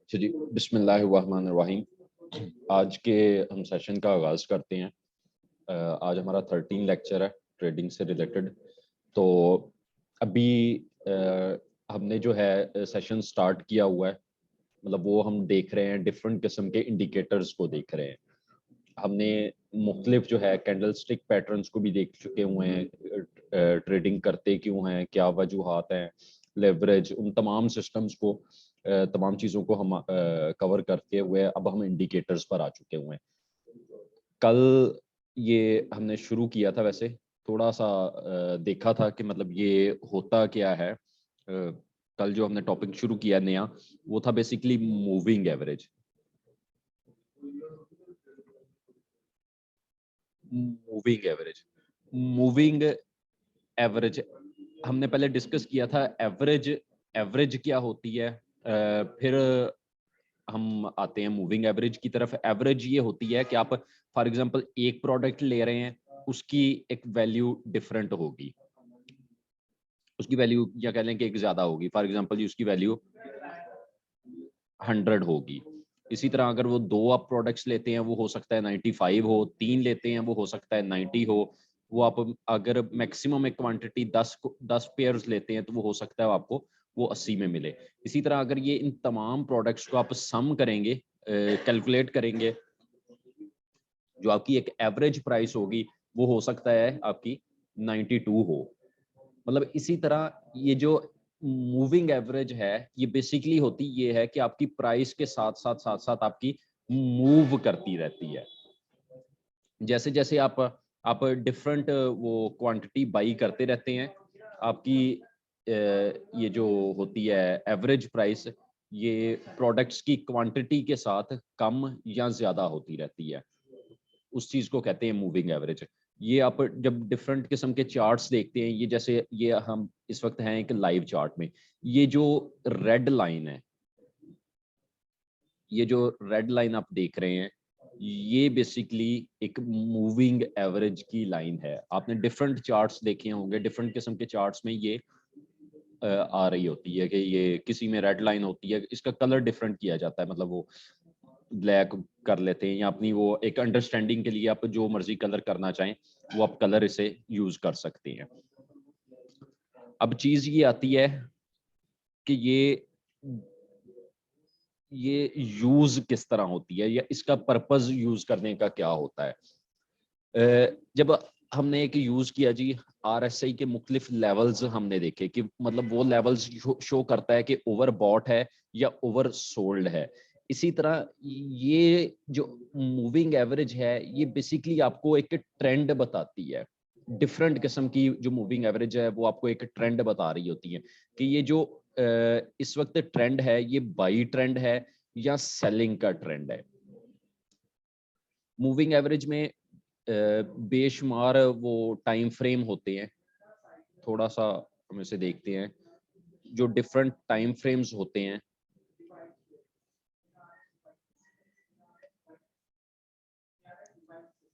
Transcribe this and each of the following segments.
जी बिस्मिल्लाहिर्रहमानिर्रहीम। आज के हम सेशन का आगाज़ करते हैं। आज हमारा 13 लेक्चर है ट्रेडिंग से रिलेटेड। तो अभी हमने जो है सेशन स्टार्ट किया हुआ है, मतलब वो हम देख रहे हैं, डिफरेंट किस्म के इंडिकेटर्स को देख रहे हैं। हमने मुख्तलिफ जो है कैंडल स्टिक पैटर्न्स को भी देख चुके हुए हैं, ट्रेडिंग करते क्यों हैं, क्या वजूहात हैं, लेवरेज, उन तमाम सिस्टम्स को, तमाम चीज़ों को हम कवर करते हुए अब हम इंडिकेटर्स पर आ चुके हुए हैं। कल ये हमने शुरू किया था, वैसे थोड़ा सा देखा था कि मतलब ये होता क्या है। कल जो हमने टॉपिक शुरू किया नया, वो था basically moving average. Moving average हमने पहले डिस्कस किया था। एवरेज एवरेज क्या होती है, फिर हम आते हैं मूविंग एवरेज की तरफ। एवरेज ये होती है कि आप फॉर एग्जांपल एक प्रोडक्ट ले रहे हैं, उसकी एक वैल्यू डिफरेंट होगी, उसकी वैल्यू या कह लें कि एक ज्यादा होगी। फॉर एग्जांपल जी उसकी वैल्यू 100 होगी। इसी तरह अगर वो दो आप प्रोडक्ट्स लेते हैं, वो हो सकता है 95 हो, तीन लेते हैं वो हो सकता है 90 हो। वो आप अगर मैक्सिमम एक क्वांटिटी 10 पेयर्स लेते हैं तो वो हो सकता है आपको वो 80 में मिले। इसी तरह अगर ये इन तमाम प्रोडक्ट्स को आप सम करेंगे, कैलकुलेट करेंगे, जो आपकी एक एवरेज प्राइस होगी वो हो सकता है आपकी 92 हो। मतलब इसी तरह ये जो मूविंग एवरेज है, ये बेसिकली होती ये है कि आपकी प्राइस के साथ साथ आपकी मूव करती रहती है। जैसे जैसे आप डिफरेंट वो क्वांटिटी बाई करते रहते हैं, आपकी ये जो होती है एवरेज प्राइस, ये प्रोडक्ट्स की क्वांटिटी के साथ कम या ज्यादा होती रहती है। उस चीज को कहते हैं मूविंग एवरेज। ये आप जब डिफरेंट किस्म के चार्ट्स देखते हैं, ये जैसे ये हम इस वक्त हैं एक लाइव चार्ट में, ये जो रेड लाइन है, ये जो रेड लाइन आप देख रहे हैं, ये बेसिकली एक मूविंग एवरेज की लाइन है। आपने डिफरेंट चार्ट्स देखे होंगे, डिफरेंट किस्म के चार्ट्स में ये आ रही होती है कि ये किसी में रेड लाइन होती है, इसका कलर डिफरेंट किया जाता है, मतलब वो ब्लैक कर लेते हैं या अपनी वो एक अंडरस्टैंडिंग के लिए आप जो मर्जी कलर करना चाहें वो आप कलर इसे यूज कर सकते हैं। अब चीज ये आती है कि ये यूज किस तरह होती है या इसका पर्पस यूज करने का क्या होता है। जब हमने एक यूज किया जी, आरएसआई के मुख्तलिफ लेवल्स हमने देखे कि मतलब वो लेवल्स शो करता है कि ओवर बॉट है या ओवर सोल्ड है। इसी तरह ये जो मूविंग एवरेज है, ये बेसिकली आपको एक ट्रेंड बताती है। डिफरेंट किस्म की जो मूविंग एवरेज है वो आपको एक ट्रेंड बता रही होती है कि ये जो इस वक्त ट्रेंड है, ये बाई ट्रेंड है या सेलिंग का ट्रेंड है। मूविंग एवरेज में बेशुमार वो टाइम फ्रेम होते हैं। थोड़ा सा हम इसे देखते हैं, जो डिफरेंट टाइम फ्रेम्स होते हैं,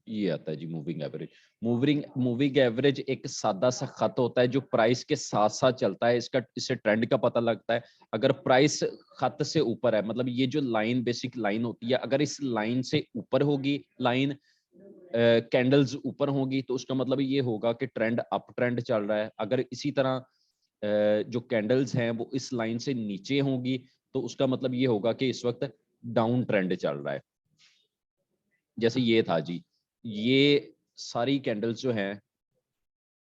ये आता है जी मूविंग एवरेज। मूविंग एवरेज एक सादा सा खत होता है जो प्राइस के साथ साथ चलता है। इससे ट्रेंड का पता लगता है। अगर प्राइस खत से ऊपर है, मतलब ये जो लाइन बेसिक लाइन होती है, अगर इस लाइन से ऊपर होगी लाइन, कैंडल्स ऊपर होगी, तो उसका मतलब ये होगा कि ट्रेंड अप ट्रेंड चल रहा है। अगर इसी तरह जो कैंडल्स हैं वो इस लाइन से नीचे होंगी, तो उसका मतलब ये होगा कि इस वक्त डाउन ट्रेंड चल रहा है। जैसे ये था जी, ये सारी कैंडल्स जो हैं,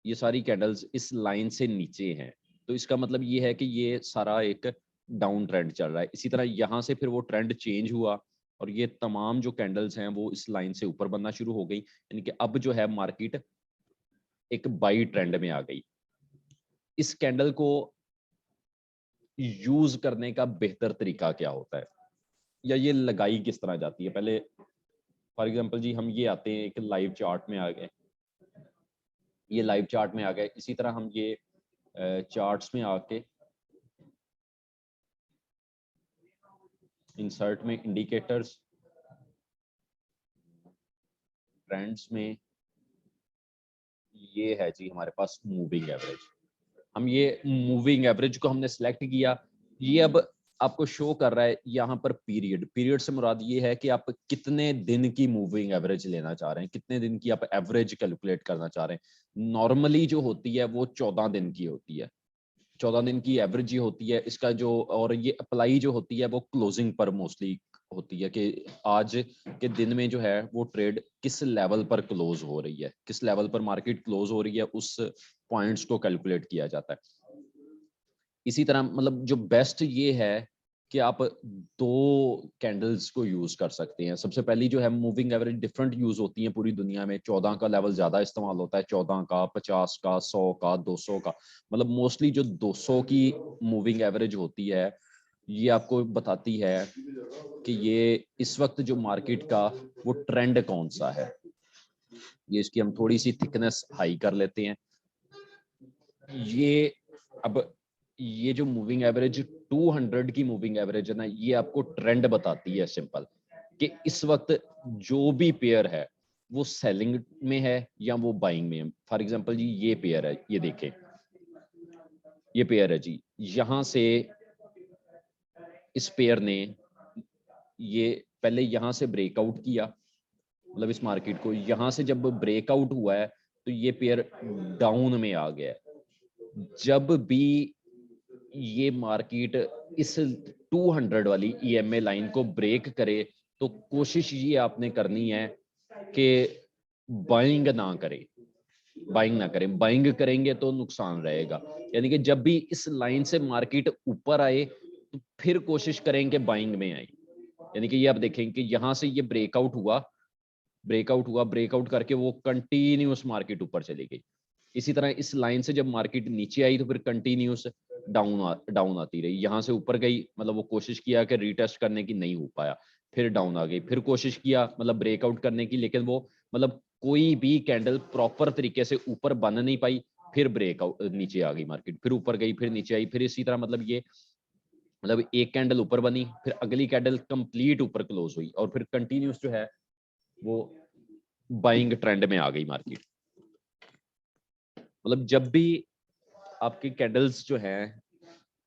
ये सारी कैंडल्स इस लाइन से नीचे हैं, तो इसका मतलब ये है कि ये सारा एक डाउन ट्रेंड चल रहा है। इसी तरह यहाँ से फिर वो ट्रेंड चेंज हुआ और ये तमाम जो कैंडल्स हैं वो इस लाइन से ऊपर बनना शुरू हो गई, यानी कि अब जो है मार्केट एक बाई ट्रेंड में आ गई। इस कैंडल को यूज करने का बेहतर तरीका क्या होता है या ये लगाई किस तरह जाती है। पहले फॉर एग्जांपल जी हम ये आते हैं एक लाइव चार्ट में आ गए, ये लाइव चार्ट में आ गए। इसी तरह हम ये चार्ट्स में आके इंसर्ट में इंडिकेटर्स, ट्रेंड्स में, ये है जी हमारे पास मूविंग एवरेज। हम ये मूविंग एवरेज को हमने सिलेक्ट किया। ये अब आपको शो कर रहा है यहाँ पर पीरियड से मुराद ये है कि आप कितने दिन की मूविंग एवरेज लेना चाह रहे हैं, कितने दिन की आप एवरेज कैलकुलेट करना चाह रहे हैं। नॉर्मली जो होती है वो 14 दिन की होती है, 14 दिन की एवरेज ही होती है इसका जो, और ये अप्लाई जो होती है वो क्लोजिंग पर मोस्टली होती है कि आज के दिन में जो है वो ट्रेड किस लेवल पर क्लोज हो रही है, किस लेवल पर मार्केट क्लोज हो रही है, उस पॉइंट्स को कैलकुलेट किया जाता है। इसी तरह मतलब जो बेस्ट ये है कि आप दो कैंडल्स को यूज कर सकते हैं। सबसे पहली जो है मूविंग एवरेज डिफरेंट यूज होती है पूरी दुनिया में। 14 का लेवल ज्यादा इस्तेमाल होता है, 14 का, 50 का, 100 का, 200 का। मतलब मोस्टली जो 200 की मूविंग एवरेज होती है ये आपको बताती है कि ये इस वक्त जो मार्केट का वो ट्रेंड कौन सा है। ये इसकी हम थोड़ी सी थिकनेस हाई कर लेते हैं। ये अब ये जो मूविंग एवरेज 200 की मूविंग एवरेज है ना, ये आपको ट्रेंड बताती है सिंपल, कि इस वक्त जो भी पेयर है वो सेलिंग में है या वो बाइंग में है। फॉर एग्जांपल जी ये पेयर है, ये देखें, ये पेयर है जी, यहां से इस पेयर ने ये पहले यहां से ब्रेकआउट किया, मतलब इस मार्केट को यहां से जब ब्रेकआउट हुआ है तो ये पेयर डाउन में आ गया है। जब भी ये मार्केट इस 200 वाली ईएमए लाइन को ब्रेक करे तो कोशिश ये आपने करनी है कि बाइंग ना करें, बाइंग ना करें। बाइंग करेंगे तो नुकसान रहेगा। यानी कि जब भी इस लाइन से मार्केट ऊपर आए तो फिर कोशिश करें कि बाइंग में आए। यानी कि ये आप देखें कि यहां से ये ब्रेकआउट हुआ, ब्रेकआउट करके वो कंटिन्यूस मार्केट ऊपर चली गई। इसी तरह इस लाइन से जब मार्केट नीचे आई तो फिर कंटिन्यूस डाउन आती रही। यहां से ऊपर गई, मतलब वो कोशिश किया कि रीटेस्ट करने की, नहीं हो पाया, फिर डाउन आ गई। फिर कोशिश किया मतलब ब्रेकआउट करने की, लेकिन वो मतलब कोई भी कैंडल प्रॉपर तरीके से ऊपर बन नहीं पाई। फिर ब्रेकआउट नीचे आ गई मार्केट, फिर ऊपर गई, फिर नीचे आई, फिर इसी तरह मतलब ये मतलब एक कैंडल ऊपर बनी, फिर अगली कैंडल कंप्लीट ऊपर क्लोज हुई, और फिर कंटिन्यूस जो है वो बाइंग ट्रेंड में आ गई मार्केट। मतलब जब भी आपकी कैंडल्स जो है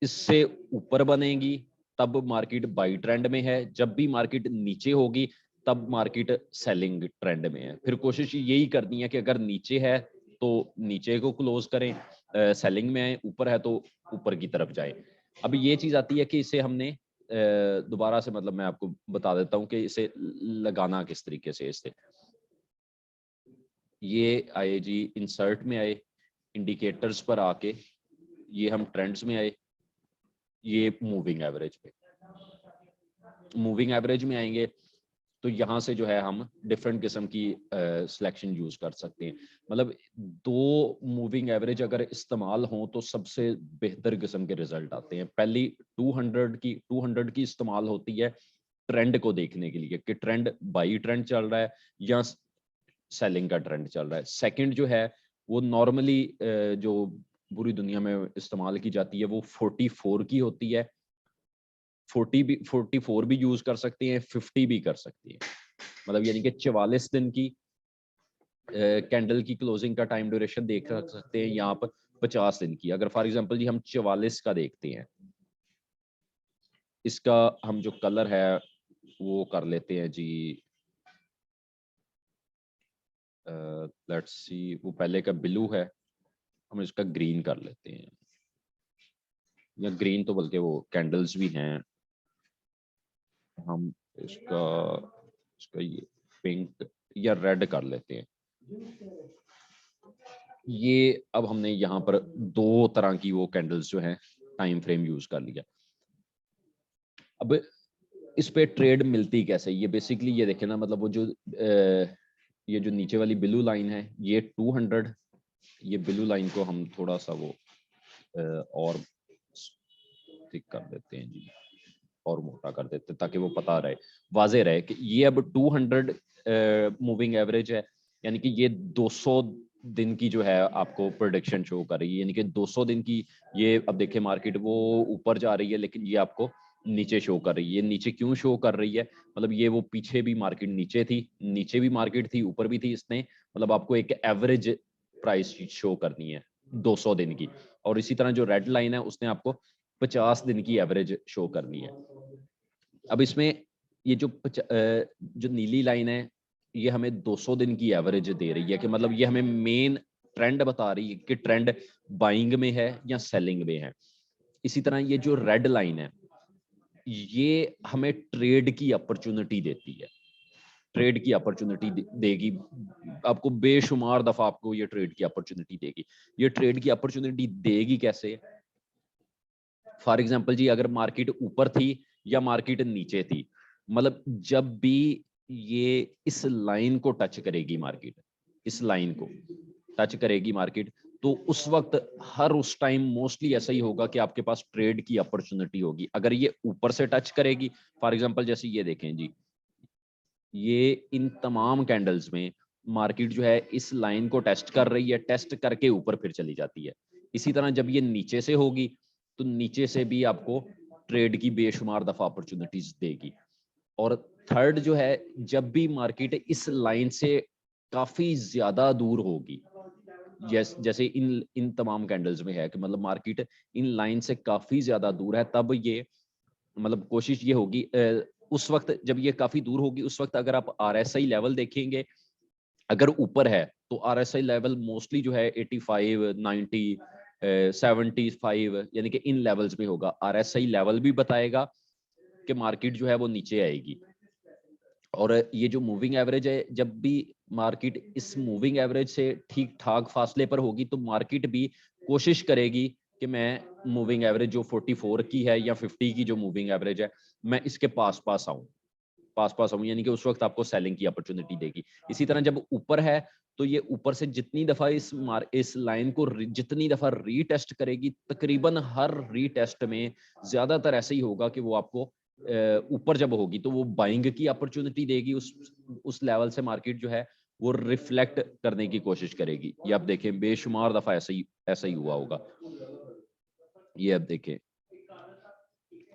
इससे ऊपर बनेगी तब मार्केट बाई ट्रेंड में है, जब भी मार्केट नीचे होगी तब मार्केट सेलिंग ट्रेंड में है। फिर कोशिश यही करनी है कि अगर नीचे है तो नीचे को क्लोज करें, सेलिंग में है, ऊपर है तो ऊपर की तरफ जाए। अब ये चीज आती है कि इसे हमने दोबारा से मतलब मैं आपको बता देता हूं कि इसे लगाना किस तरीके से। इससे ये आए जी, इंसर्ट में आए, इंडिकेटर्स पर आके ये हम ट्रेंड्स में आए, ये मूविंग एवरेज पे, मूविंग एवरेज में आएंगे तो यहाँ से जो है हम डिफरेंट किस्म की सिलेक्शन यूज कर सकते हैं। मतलब दो मूविंग एवरेज अगर इस्तेमाल हो तो सबसे बेहतर किस्म के रिजल्ट आते हैं। पहली 200 की इस्तेमाल होती है ट्रेंड को देखने के लिए कि ट्रेंड बाई ट्रेंड चल रहा है या सेलिंग का ट्रेंड चल रहा है। सेकंड जो है वो नॉर्मली जो पूरी दुनिया में इस्तेमाल की जाती है वो 44 की होती है। 44 भी यूज कर सकते हैं, 50 भी कर सकते हैं। मतलब यानी कि 44 दिन की कैंडल की क्लोजिंग का टाइम ड्यूरेशन देख सकते हैं, यहाँ पर 50 दिन की। अगर फॉर एग्जांपल जी हम 44 का देखते हैं, इसका हम जो कलर है वो कर लेते हैं जी, लेट्स सी, वो पहले का ब्लू है, हम इसका ग्रीन कर लेते हैं, या ग्रीन तो बल्कि वो कैंडल्स भी हैं, हम इसका इसका ये पिंक या रेड कर लेते हैं। ये अब हमने यहाँ पर दो तरह की वो कैंडल्स जो हैं टाइम फ्रेम यूज कर लिया। अब इस पे ट्रेड मिलती कैसे, ये बेसिकली ये देखें ना, मतलब वो जो ये जो नीचे वाली ब्लू लाइन है ये 200, ये ब्लू लाइन को हम थोड़ा सा वो और थिक कर देते हैं जी, और मोटा कर देते हैं ताकि वो पता रहे, वाजे रहे कि ये अब 200 मूविंग एवरेज है। यानी कि ये 200 दिन की जो है आपको प्रोडिक्शन शो कर रही है। यानी कि 200 दिन की ये, अब देखिए मार्केट वो ऊपर जा रही है लेकिन ये आपको नीचे शो कर रही है। ये नीचे क्यों शो कर रही है, मतलब ये वो पीछे भी मार्केट नीचे थी, नीचे भी मार्केट थी, ऊपर भी थी, इसने मतलब आपको एक एवरेज प्राइस शो करनी है 200 दिन की। और इसी तरह जो रेड लाइन है उसने आपको 50 दिन की एवरेज शो करनी है। अब इसमें ये जो नीली लाइन है ये हमें 200 दिन की एवरेज दे रही है कि मतलब ये हमें मेन ट्रेंड बता रही है कि ट्रेंड बाइंग में है या सेलिंग में है। इसी तरह ये जो रेड लाइन है ये हमें ट्रेड की अपॉर्चुनिटी देती है, ट्रेड की अपॉर्चुनिटी देगी आपको, बेशुमार दफा आपको ये ट्रेड की अपॉर्चुनिटी देगी। ये ट्रेड की अपॉर्चुनिटी देगी कैसे? फॉर एग्जांपल जी, अगर मार्केट ऊपर थी या मार्केट नीचे थी, मतलब जब भी ये इस लाइन को टच करेगी मार्केट, इस लाइन को टच करेगी मार्केट, तो उस वक्त हर उस टाइम मोस्टली ऐसा ही होगा कि आपके पास ट्रेड की अपॉर्चुनिटी होगी। अगर ये ऊपर से टच करेगी, फॉर एग्जांपल जैसे ये देखें जी, ये इन तमाम कैंडल्स में मार्केट जो है इस लाइन को टेस्ट कर रही है, टेस्ट करके ऊपर फिर चली जाती है। इसी तरह जब ये नीचे से होगी तो नीचे से भी आपको ट्रेड की बेशुमार दफा अपॉर्चुनिटीज देगी। और थर्ड जो है, जब भी मार्केट इस लाइन से काफी ज्यादा दूर होगी, जैसे इन तमाम कैंडल्स में है कि मतलब मार्केट इन लाइन से काफी ज्यादा दूर है, तब ये मतलब कोशिश ये होगी उस वक्त जब ये काफी दूर होगी, उस वक्त अगर आप RSI लेवल देखेंगे, अगर ऊपर है तो RSI लेवल मोस्टली जो है 85, 90, 75 यानी कि इन लेवल्स में होगा। RSI लेवल भी बताएगा कि मार्केट जो है वो नीचे आएगी। और ये जो मूविंग एवरेज है, जब भी मार्केट इस मूविंग एवरेज से ठीक ठाक फासले पर होगी तो मार्केट भी कोशिश करेगी कि मैं मूविंग एवरेज जो 44 की है या 50 की जो मूविंग एवरेज है, मैं इसके पास पास आऊं, यानी कि उस वक्त आपको सेलिंग की अपॉर्चुनिटी देगी। इसी तरह जब ऊपर है तो ये ऊपर से जितनी दफा इस लाइन को जितनी दफा रीटेस्ट करेगी, तकरीबन हर रीटेस्ट में ज्यादातर ऐसे ही होगा कि वो आपको ऊपर जब होगी तो वो बाइंग की अपॉर्चुनिटी देगी, उस लेवल से मार्केट जो है वो रिफ्लेक्ट करने की कोशिश करेगी। ये आप देखें बेशुमार दफा ऐसा ही हुआ होगा। ये अब देखें,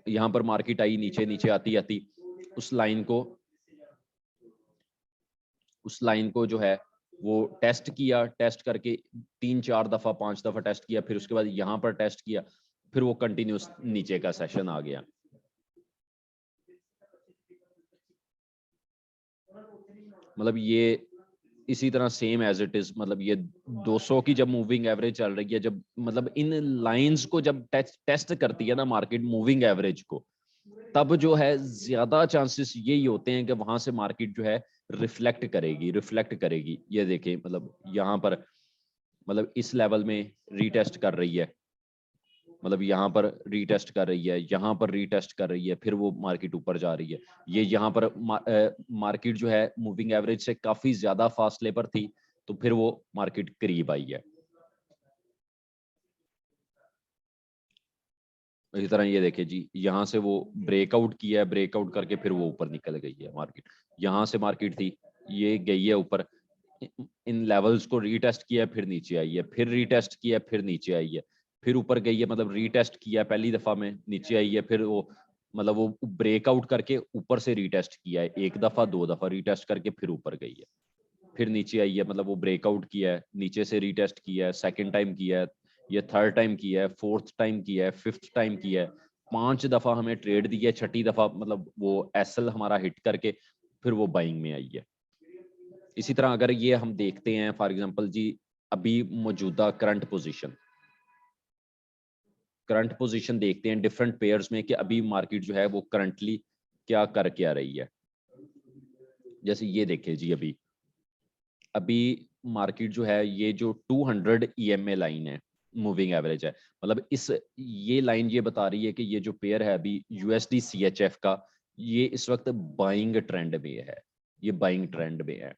यहाँ पर मार्केट आई, नीचे नीचे आती आती उस लाइन को जो है वो टेस्ट किया, टेस्ट करके 3-4 दफा 5 दफा टेस्ट किया, फिर उसके बाद यहाँ पर टेस्ट किया, फिर वो कंटिन्यूस नीचे का सेशन आ गया। मतलब ये इसी तरह सेम एज इट इज, मतलब ये 200 की जब मूविंग एवरेज चल रही है, जब मतलब इन लाइंस को जब टेस्ट करती है ना मार्केट मूविंग एवरेज को, तब जो है ज्यादा चांसेस यही होते हैं कि वहां से मार्केट जो है रिफ्लेक्ट करेगी। ये देखें, मतलब यहाँ पर मतलब इस लेवल में रीटेस्ट कर रही है, मतलब यहाँ पर रीटेस्ट कर रही है, यहाँ पर रीटेस्ट कर रही है, फिर वो मार्केट ऊपर जा रही है। ये यहाँ पर मार्केट जो है मूविंग एवरेज से काफी ज्यादा फासले पर थी, तो फिर वो मार्केट करीब आई है। इसी तरह ये देखिए जी, यहाँ से वो ब्रेकआउट किया है, ब्रेकआउट करके फिर वो ऊपर निकल गई है मार्केट। यहाँ से मार्केट थी, ये गई है ऊपर, इन लेवल्स को रीटेस्ट किया, फिर नीचे आई है, फिर रीटेस्ट किया, फिर नीचे आई है, फिर ऊपर गई है, मतलब रीटेस्ट किया पहली दफा में, नीचे आई है, फिर वो मतलब वो ब्रेकआउट करके ऊपर से रीटेस्ट किया है, एक दफा 2 दफा रीटेस्ट करके फिर ऊपर गई है, फिर नीचे आई है, मतलब वो ब्रेकआउट किया है, नीचे से रीटेस्ट किया है, सेकंड टाइम किया है, ये थर्ड टाइम किया है, फोर्थ टाइम किया है, फिफ्थ टाइम किया है, 5 दफा हमें ट्रेड दी है, छठी दफा मतलब वो एसएल हमारा हिट करके फिर वो बाइंग में आई है। इसी तरह अगर ये हम देखते हैं फॉर एग्जांपल जी, अभी मौजूदा करंट पोजीशन देखते हैं डिफरेंट पेयर्स में कि अभी मार्केट जो है वो करंटली क्या कर क्या रही है। जैसे ये देखिए जी, अभी मार्केट जो है ये जो 200 EMA लाइन है, मूविंग एवरेज है, मतलब ये लाइन ये बता रही है कि ये जो पेयर है अभी USD CHF का, ये इस वक्त बाइंग ट्रेंड में है, ये बाइंग ट्रेंड में है।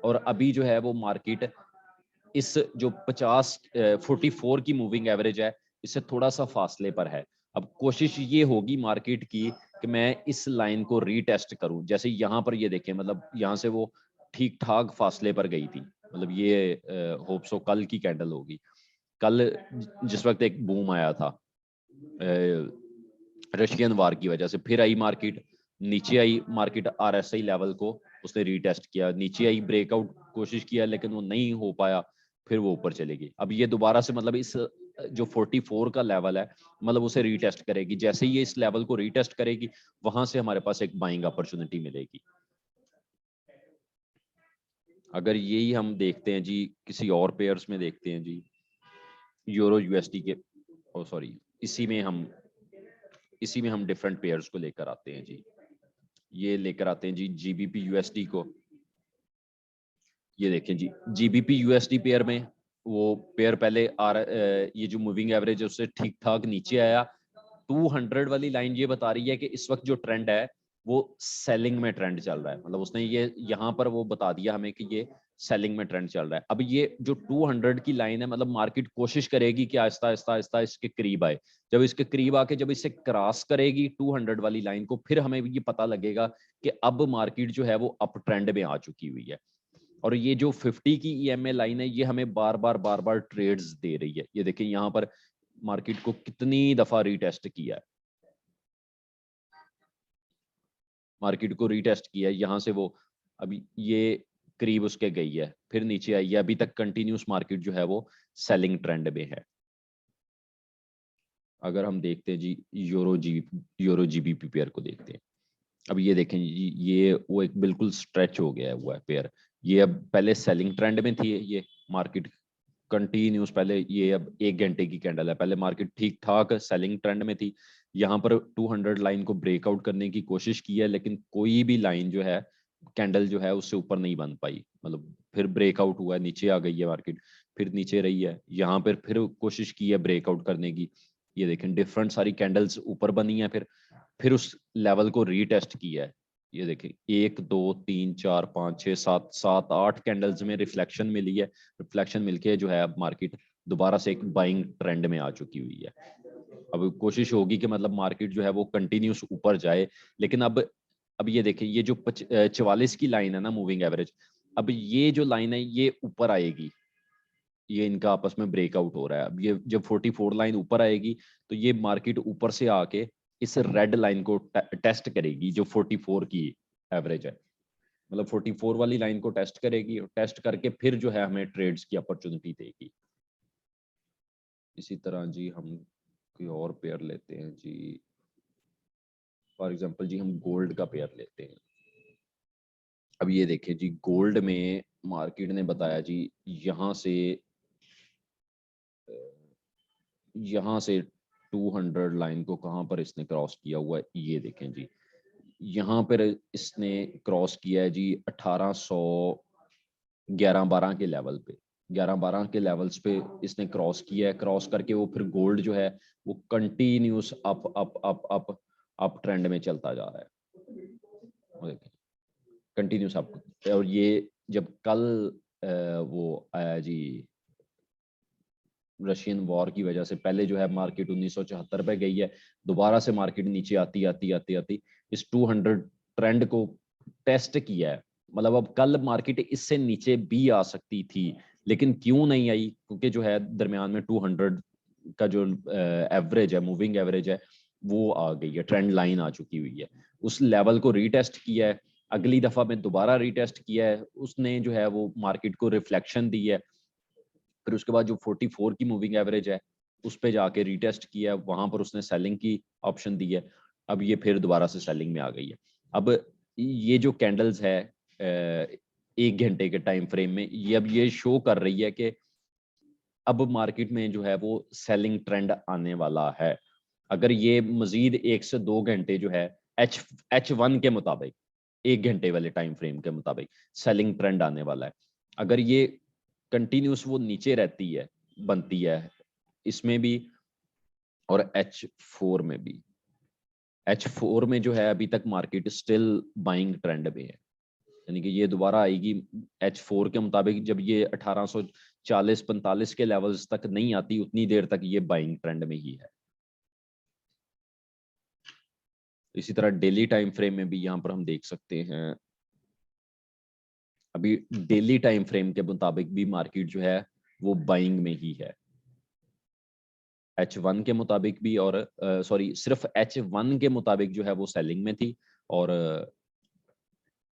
और अभी जो है वो मार्केट इस जो 44 की मूविंग एवरेज है, इससे थोड़ा सा फासले पर है। अब कोशिश ये होगी मार्केट की कि मैं इस लाइन को रीटेस्ट करूं। जैसे यहाँ पर ये देखें, मतलब यहाँ से वो ठीक ठाक फासले पर गई थी, मतलब ये होप सो कल की कैंडल होगी, कल जिस वक्त एक बूम आया था रशियन वार की वजह से, फिर आई मार्केट, नीचे आई मार्केट, RSI लेवल को उसने रीटेस्ट किया, नीचे आई, ब्रेकआउट कोशिश किया लेकिन वो नहीं हो पाया, फिर वो ऊपर चलेगी। अब ये दोबारा से मतलब जो 44 का लेवल है मतलब उसे रीटेस्ट करेगी। जैसे ही ये इस लेवल को रीटेस्ट करेगी वहां से हमारे पास एक बाइंग अपॉर्चुनिटी मिलेगी। अगर यही हम देखते हैं जी किसी और पेयर्स में देखते हैं जी, यूरो यूएसडी के, ओ सॉरी, इसी में हम डिफरेंट पेयर्स को लेकर आते हैं जी। ये लेकर आते हैं जी जीबीपी यूएसडी को। ये देखें जी जीबीपी यूएसडी पेयर में वो पेयर पहले ये जो मूविंग एवरेज है उससे ठीक ठाक नीचे आया। 200 वाली लाइन ये बता रही है कि इस वक्त जो ट्रेंड है वो सेलिंग में ट्रेंड चल रहा है। मतलब उसने ये यहाँ पर वो बता दिया हमें कि ये सेलिंग में ट्रेंड चल रहा है। अब ये जो 200 की लाइन है मतलब मार्केट कोशिश करेगी कि आहिस्ता आहिस्ता आहिस्ता इसके करीब आए। जब इसके करीब आके जब इसे क्रॉस करेगी 200 वाली लाइन को, फिर हमें ये पता लगेगा कि अब मार्केट जो है वो अप ट्रेंड में आ चुकी हुई है। और ये जो 50 की ईएमए लाइन है ये हमें बार बार ट्रेड्स दे रही है। ये देखिए यहाँ पर मार्केट को कितनी दफा रीटेस्ट किया है, मार्केट को रीटेस्ट किया है यहाँ से वो अभी ये करीब उसके गई है, फिर नीचे आई है। अभी तक कंटिन्यूस मार्केट जो है वो सेलिंग ट्रेंड में है। अगर हम देखते हैं जी यूरो जीबीपी पेयर को देखते हैं। अब ये देखें जी ये वो एक बिल्कुल स्ट्रेच हो गया हुआ है पेयर। ये अब पहले सेलिंग ट्रेंड में थी, ये मार्केट कंटिन्यूस, पहले ये अब 1 घंटे की कैंडल है, पहले मार्केट ठीक ठाक सेलिंग ट्रेंड में थी। यहाँ पर 200 लाइन को ब्रेकआउट करने की कोशिश की है लेकिन कोई भी लाइन जो है कैंडल जो है उससे ऊपर नहीं बन पाई। मतलब फिर ब्रेकआउट हुआ है, नीचे आ गई है मार्केट, फिर नीचे रही है, यहाँ पर फिर कोशिश की है ब्रेकआउट करने की। ये देखें डिफरेंट सारी कैंडल्स ऊपर बनी है, फिर उस लेवल को रीटेस्ट किया है। ये देखें 1 2 3 4 5 6 7 7 8 कैंडल्स में रिफ्लेक्शन मिली है। रिफ्लेक्शन मिलके जो है अब मार्केट दोबारा से एक बाइंग ट्रेंड में आ चुकी हुई है। अब कोशिश होगी कि मतलब मार्केट जो है वो कंटिन्यूस ऊपर जाए। लेकिन अब ये देखें ये जो 44 की लाइन है ना मूविंग एवरेज, अब ये जो लाइन है ये ऊपर आएगी। ये इनका आपस में ब्रेकआउट हो रहा है। अब ये जब 44 लाइन ऊपर आएगी तो ये मार्केट ऊपर से आके इस रेड लाइन को टेस्ट करेगी जो 44 की एवरेज है। मतलब 44 वाली लाइन को टेस्ट करेगी और टेस्ट करके फिर जो है हमें ट्रेड्स की अपॉर्चुनिटी देगी। इसी तरह जी हम कोई और पेयर लेते हैं जी, फॉर एग्जांपल जी हम गोल्ड का पेयर लेते हैं। अब ये देखिए जी गोल्ड में मार्केट ने बताया जी यहाँ से 200 लाइन को कहाँ पर इसने क्रॉस किया हुआ है। ये देखें जी यहाँ पर इसने क्रॉस किया है जी 1811-12 के लेवल पे, 11-12 के लेवल्स पे इसने क्रॉस किया है। क्रॉस करके वो फिर गोल्ड जो है वो continuous up up up up up trend में चलता जा रहा है, कंटिन्यूस अप। और ये जब कल वो आया जी रशियन वॉर की वजह से, पहले जो है मार्केट 1974 पे गई है, दोबारा से मार्केट नीचे आती आती आती आती इस 200 ट्रेंड को टेस्ट किया है। मतलब अब कल मार्केट इससे नीचे भी आ सकती थी लेकिन क्यों नहीं आई, क्योंकि जो है दरमियान में 200 का जो एवरेज है, मूविंग एवरेज है, वो आ गई है, ट्रेंड लाइन आ चुकी हुई है। उस लेवल को रीटेस्ट किया है, अगली दफा में दोबारा रीटेस्ट किया है, उसने जो है वो मार्केट को रिफ्लेक्शन दी है। फिर उसके बाद जो 44 की मूविंग एवरेज है उस पे जाके रीटेस्ट किया, वहां पर उसने सेलिंग की ऑप्शन दी है। अब ये फिर दोबारा से सेलिंग में आ गई है। अब ये जो कैंडल्स है 1 घंटे के टाइम फ्रेम में, ये अब ये शो कर रही है कि अब मार्केट में जो है वो सेलिंग ट्रेंड आने वाला है। अगर ये मजीद 1 से 2 घंटे जो है H1 के मुताबिक, 1 घंटे वाले टाइम फ्रेम के मुताबिक सेलिंग ट्रेंड आने वाला है। अगर ये कंटिन्यूस वो नीचे रहती है, बनती है इसमें भी और H4 में भी। H4 में जो है अभी तक मार्केट स्टिल बाइंग ट्रेंड में है, यानी कि ये दोबारा आएगी H4 के मुताबिक जब ये 1840-45 के लेवल्स तक नहीं आती, उतनी देर तक ये बाइंग ट्रेंड में ही है। इसी तरह डेली टाइम फ्रेम में भी यहाँ पर हम देख सकते हैं, अभी डेली टाइम फ्रेम के मुताबिक भी मार्केट जो है वो बाइंग में ही है। H1 के मुताबिक भी, और सॉरी सिर्फ H1 के मुताबिक जो है वो सेलिंग में थी, और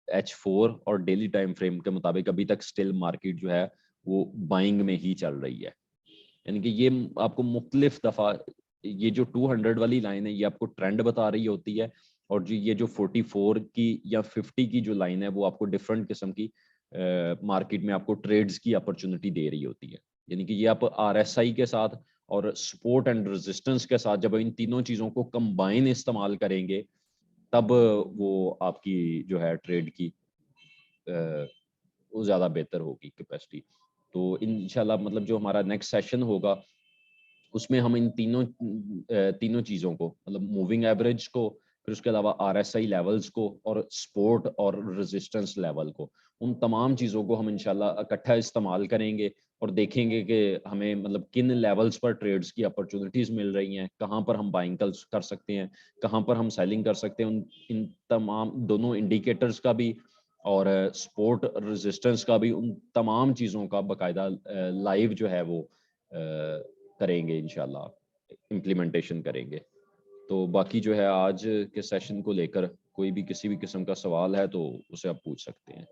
H4 और डेली टाइम फ्रेम के मुताबिक अभी तक स्टिल मार्केट जो है वो बाइंग में ही चल रही है। यानी कि ये आपको मुख्तलिफ दफ़ा ये जो 200 वाली लाइन है ये आपको ट्रेंड बता रही होती है, और जो ये जो 44 की या 50 की जो लाइन है वो आपको डिफरेंट किस्म की मार्केट में आपको ट्रेड्स की अपॉर्चुनिटी दे रही होती है। यानी कि ये आप आरएसआई के साथ और सपोर्ट एंड रेजिस्टेंस के साथ जब इन तीनों चीज़ों को कंबाइन इस्तेमाल करेंगे, तब वो आपकी जो है ट्रेड की वो ज़्यादा बेहतर होगी कैपेसिटी। तो इंशाल्लाह मतलब जो हमारा नेक्स्ट सेशन होगा उसमें हम इन तीनों चीज़ों को, मतलब मूविंग एवरेज को, फिर उसके अलावा आरएसआई लेवल्स को, और सपोर्ट और रेजिस्टेंस लेवल को, उन तमाम चीज़ों को हम इंशाल्लाह इकट्ठा इस्तेमाल करेंगे और देखेंगे कि हमें मतलब किन लेवल्स पर ट्रेड्स की अपॉर्चुनिटीज़ मिल रही हैं, कहाँ पर हम बाइंग कर सकते हैं, कहाँ पर हम सेलिंग कर सकते हैं। इन तमाम दोनों इंडिकेटर्स का भी और सपोर्ट रेजिस्टेंस का भी, उन तमाम चीज़ों का बाकायदा लाइव जो है वो करेंगे इंशाल्लाह, इम्प्लीमेंटेशन करेंगे। तो बाकी जो है आज के सेशन को लेकर कोई भी किसी भी किस्म का सवाल है तो उसे आप पूछ सकते हैं।